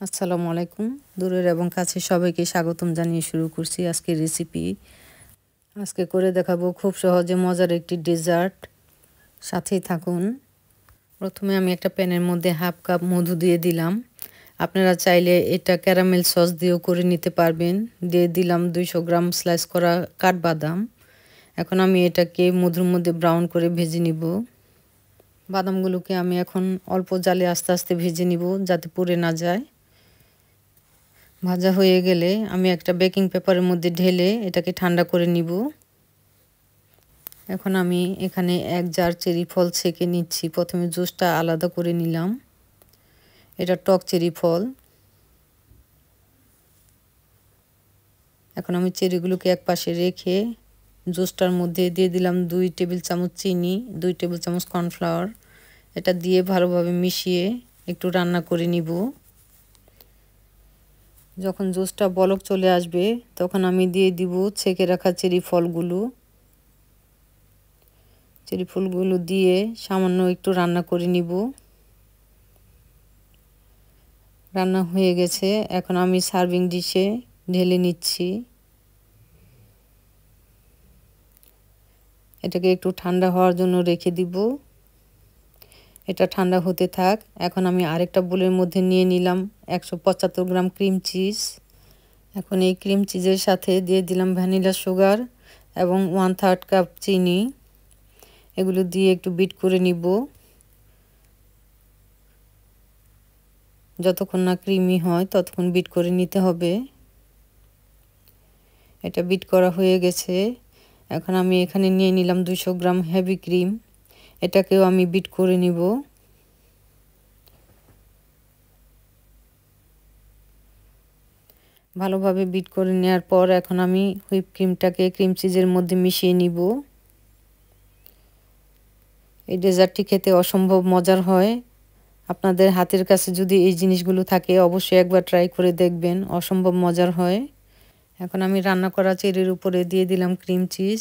আসসালামু আলাইকুম। দূরের এবং কাছে সবাইকে স্বাগতম জানিয়ে শুরু করছি আজকের রেসিপি। আজকে করে দেখাবো খুব সহজে মজার একটি ডেজার্ট। সাথেই থাকুন। প্রথমে আমি একটা প্যানের মধ্যে হাফ কাপ মধু দিয়ে দিলাম। আপনারা চাইলে এটা ক্যারামেল সস দিয়েও করে নিতে পারবেন। দিয়ে দিলাম 200 গ্রাম স্লাইস করা কাঠবাদাম। এখন আমি এটাকে মধুর মধ্যে ব্রাউন করে ভেজে নিব। বাদামগুলোকে আমি এখন অল্প জালে আস্তে আস্তে ভেজে নিব যাতে পুড়ে না যায়। ভাজা হয়ে গেলে আমি একটা বেকিং পেপারের মধ্যে ঢেলে এটাকে ঠান্ডা করে নিব। এখন আমি এখানে 1 জার চেরি ফল ছেঁকে নিচ্ছি। প্রথমে জুসটা আলাদা করে নিলাম। এটা টক চেরি ফল। এখন আমি চেরিগুলোকে এক পাশে রেখে জুসটার মধ্যে দিয়ে দিলাম 2 টেবিল চামচ চিনি, 2 টেবিল চামচ কর্নফ্লাওয়ার। এটা দিয়ে ভালোভাবে মিশিয়ে একটু রান্না করে নিব। যখন জুসটা বলক চলে আসবে তখন আমি দিয়ে দিব ছেঁকে রাখা চেরি ফলগুলো। চেরি ফলগুলো দিয়ে সামান্য একটু রান্না করে নিব। রান্না হয়ে গেছে। এখন আমি সার্ভিং ডিশে ঢেলে নিচ্ছি। এটাকে একটু ঠান্ডা হওয়ার জন্য রেখে দিব। এটা ঠান্ডা হতে থাক। এখন আমি আরেকটা বোলের মধ্যে নিয়ে নিলাম 175 গ্রাম ক্রিম চিজ। এখন এই ক্রিম চিজের সাথে দিয়ে দিলাম ভ্যানিলা সুগার এবং 1/3 কাপ চিনি। এগুলো দিয়ে একটু বিট করে নিব যতক্ষণ না ক্রিমি হয় ততক্ষণ বিট করে নিতে হবে। এটা বিট করা হয়ে গেছে। এখন আমি এখানে নিয়ে নিলাম 200 গ্রাম হেভি ক্রিম। এটাকেও আমি বিট করে নিব। ভালোভাবে বিট করে নেওয়ার পর এখন আমি হুইপ ক্রিমটাকে ক্রিম চিজের মধ্যে মিশিয়ে নিব। এই ডেজার্টটি খেতে অসম্ভব মজার হয়। আপনাদের হাতের কাছে যদি এই জিনিসগুলো থাকে অবশ্যই একবার ট্রাই করে দেখবেন, অসম্ভব মজার হয়। এখন আমি রান্না করা চেরির উপরে দিয়ে দিলাম ক্রিম চিজ,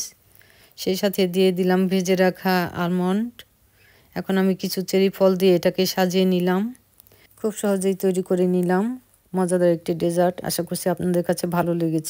সেই সাথে দিয়ে দিলাম ভেজে রাখা আলমন্ড। এখন আমি কিছু চেরি ফল দিয়ে এটাকে সাজিয়ে নিলাম। খুব সহজেই তৈরি করে নিলাম মজাদার একটি ডেজার্ট। আশা করছি আপনাদের কাছে ভালো লেগেছে।